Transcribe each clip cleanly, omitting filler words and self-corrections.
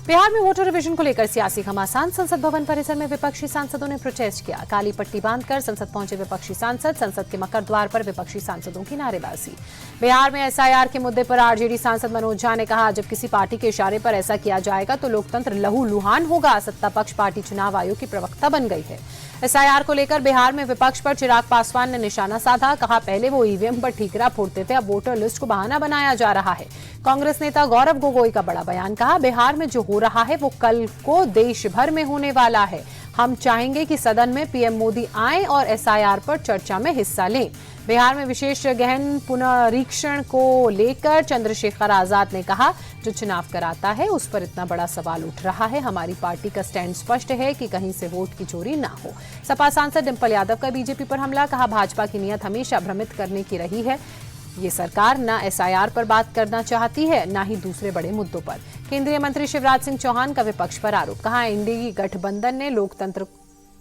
बिहार में voter revision को लेकर सियासी घमासान। संसद भवन परिसर में विपक्षी सांसदों ने प्रोटेस्ट किया। काली पट्टी बांधकर संसद पहुंचे विपक्षी सांसद। संसद के मकर द्वार पर विपक्षी सांसदों की नारेबाजी। बिहार में एसआईआर के मुद्दे पर आरजेडी सांसद मनोज झा ने कहा, जब किसी पार्टी के इशारे पर ऐसा किया जाएगा तो लोकतंत्र लहूलुहान होगा। सत्ता पक्ष पार्टी चुनाव आयोग की प्रवक्ता बन गई है। एसआईआर को लेकर बिहार में विपक्ष पर चिराग पासवान ने निशाना साधा। कहा, पहले वो ईवीएम पर ठीकरा फोड़ते थे, अब वोटर लिस्ट को बहाना बनाया जा रहा है। कांग्रेस नेता गौरव गोगोई का बड़ा बयान। कहा, बिहार में जो हो रहा है वो कल को देश भर में होने वाला है। हम चाहेंगे कि सदन में पीएम मोदी आए और एसआईआर पर चर्चा में हिस्सा लें। बिहार में विशेष गहन पुनरीक्षण को लेकर चंद्रशेखर आजाद ने कहा, जो चुनाव कराता है उस पर इतना बड़ा सवाल उठ रहा है। हमारी पार्टी का स्टैंड स्पष्ट है कि कहीं से वोट की चोरी ना हो। सपा सांसद डिंपल यादव का बीजेपी पर हमला। कहा, भाजपा की नीयत हमेशा भ्रमित करने की रही है। ये सरकार न एसआईआर पर बात करना चाहती है, न ही दूसरे बड़े मुद्दों पर। केंद्रीय मंत्री शिवराज सिंह चौहान का विपक्ष पर आरोप। कहा, एनडीए गठबंधन ने लोकतंत्र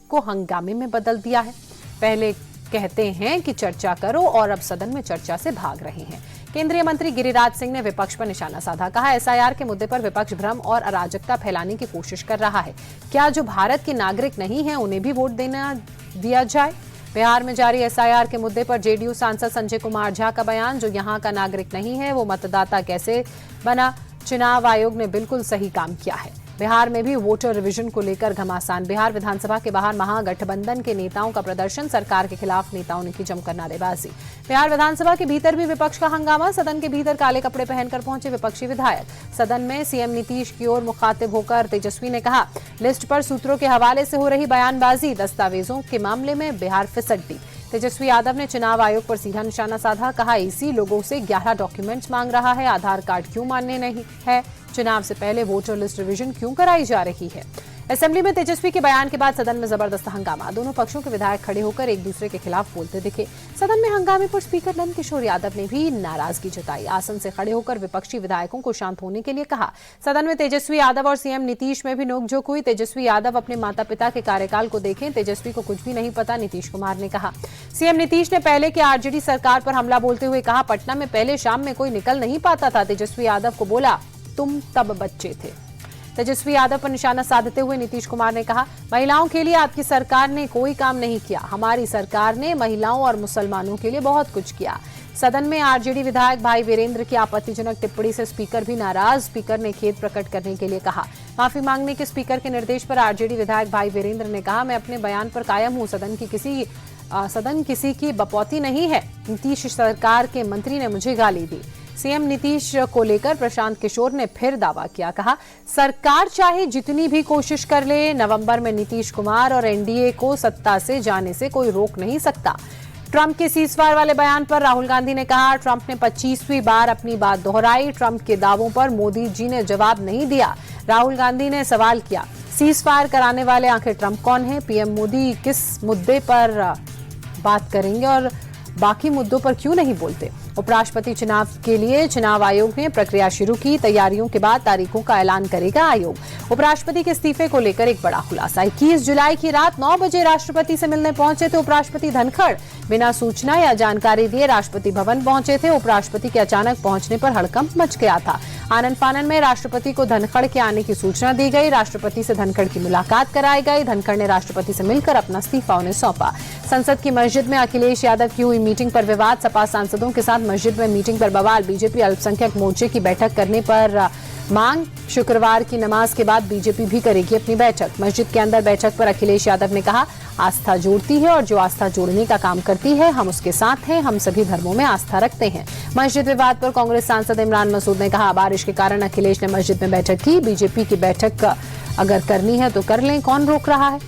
को हंगामे में बदल दिया है। पहले कहते हैं कि चर्चा करो और अब सदन में चर्चा से भाग रहे हैं। केंद्रीय मंत्री गिरिराज सिंह ने विपक्ष पर निशाना साधा। कहा, एसआईआर के मुद्दे पर विपक्ष भ्रम और अराजकता फैलाने की कोशिश कर रहा है। क्या जो भारत के नागरिक नहीं है उन्हें भी वोट दिया जाए? बिहार में जारी एसआईआर के मुद्दे पर जेडीयू सांसद संजय कुमार झा का बयान। जो यहां का नागरिक नहीं है वो मतदाता कैसे बना? चुनाव आयोग ने बिल्कुल सही काम किया है। बिहार में भी वोटर रिवीजन को लेकर घमासान। बिहार विधानसभा के बाहर महागठबंधन के नेताओं का प्रदर्शन। सरकार के खिलाफ नेताओं ने की जमकर नारेबाजी। बिहार विधानसभा के भीतर भी विपक्ष का हंगामा। सदन के भीतर काले कपड़े पहनकर पहुंचे विपक्षी विधायक। सदन में सीएम नीतीश की ओर मुखातिब होकर तेजस्वी ने कहा, लिस्ट पर सूत्रों के हवाले से हो रही बयानबाजी। दस्तावेजों के मामले में बिहार फिसड्डी। तेजस्वी यादव ने चुनाव आयोग पर सीधा निशाना साधा। कहा, ईसी लोगों से 11 डॉक्यूमेंट्स मांग रहा है, आधार कार्ड क्यों मान्य नहीं है? चुनाव से पहले वोटर लिस्ट रिवीजन क्यों कराई जा रही है? असेंबली में तेजस्वी के बयान के बाद सदन में जबरदस्त हंगामा। दोनों पक्षों के विधायक खड़े होकर एक दूसरे के खिलाफ बोलते दिखे। सदन में हंगामे पर स्पीकर नंद किशोर यादव ने भी नाराजगी जताई। आसन से खड़े होकर विपक्षी विधायकों को शांत होने के लिए कहा। सदन में तेजस्वी यादव और सीएम नीतीश में भी नोकझोंक हुई। तेजस्वी यादव अपने माता पिता के कार्यकाल को देखें, तेजस्वी को कुछ भी नहीं पता, नीतीश कुमार ने कहा। सीएम नीतीश ने पहले की आरजेडी सरकार पर हमला बोलते हुए कहा, पटना में पहले शाम में कोई निकल नहीं पाता था। तेजस्वी यादव को बोला, तुम तब बच्चे थे। तेजस्वी यादव पर निशाना साधते हुए नीतीश कुमार ने कहा, महिलाओं के लिए आपकी सरकार ने कोई काम नहीं किया। हमारी सरकार ने महिलाओं और मुसलमानों के लिए बहुत कुछ किया। सदन में आरजेडी विधायक भाई वीरेंद्र की आपत्तिजनक टिप्पणी से स्पीकर भी नाराज। स्पीकर ने खेद प्रकट करने के लिए कहा। माफी मांगने के स्पीकर के निर्देश पर आरजेडी विधायक भाई वीरेंद्र ने कहा, मैं अपने बयान पर कायम हूं। सदन किसी की बपौती नहीं है। नीतीश सरकार के मंत्री ने मुझे गाली दी। सीएम नीतीश को लेकर प्रशांत किशोर ने फिर दावा किया। कहा, सरकार चाहे जितनी भी कोशिश कर ले, नवंबर में नीतीश कुमार और एनडीए को सत्ता से जाने से कोई रोक नहीं सकता। ट्रंप के सीजफायर वाले बयान पर राहुल गांधी ने कहा, ट्रंप ने 25वीं बार अपनी बात दोहराई। ट्रंप के दावों पर मोदी जी ने जवाब नहीं दिया। राहुल गांधी ने सवाल किया, सीजफायर कराने वाले आखिर ट्रंप कौन है? पीएम मोदी किस मुद्दे पर बात करेंगे और बाकी मुद्दों पर क्यों नहीं बोलते? उपराष्ट्रपति चुनाव के लिए चुनाव आयोग ने प्रक्रिया शुरू की। तैयारियों के बाद तारीखों का ऐलान करेगा आयोग। उपराष्ट्रपति के इस्तीफे को लेकर एक बड़ा खुलासा। 21 जुलाई की रात 9 बजे राष्ट्रपति से मिलने पहुंचे थे उपराष्ट्रपति धनखड़। बिना सूचना या जानकारी दिए राष्ट्रपति भवन पहुंचे थे। उपराष्ट्रपति के अचानक पहुंचने पर हड़कंप मच गया था। आनन फानन में राष्ट्रपति को धनखड़ के आने की सूचना दी गई। राष्ट्रपति से धनखड़ की मुलाकात कराई गई। धनखड़ ने राष्ट्रपति से मिलकर अपना इस्तीफा उन्हें सौंपा। संसद की मस्जिद में अखिलेश यादव की हुई मीटिंग पर विवाद। सपा सांसदों के साथ मस्जिद में मीटिंग पर बवाल। बीजेपी अल्पसंख्यक मोर्चे की बैठक करने पर मांग। शुक्रवार की नमाज के बाद बीजेपी भी करेगी अपनी बैठक। मस्जिद के अंदर बैठक पर अखिलेश यादव ने कहा, आस्था जोड़ती है और जो आस्था जोड़ने का काम करती है हम उसके साथ हैं। हम सभी धर्मों में आस्था रखते हैं। मस्जिद विवाद पर कांग्रेस सांसद इमरान मसूद ने कहा, बारिश के कारण अखिलेश ने मस्जिद में बैठक की। बीजेपी की बैठक अगर करनी है तो कर लें, कौन रोक रहा है?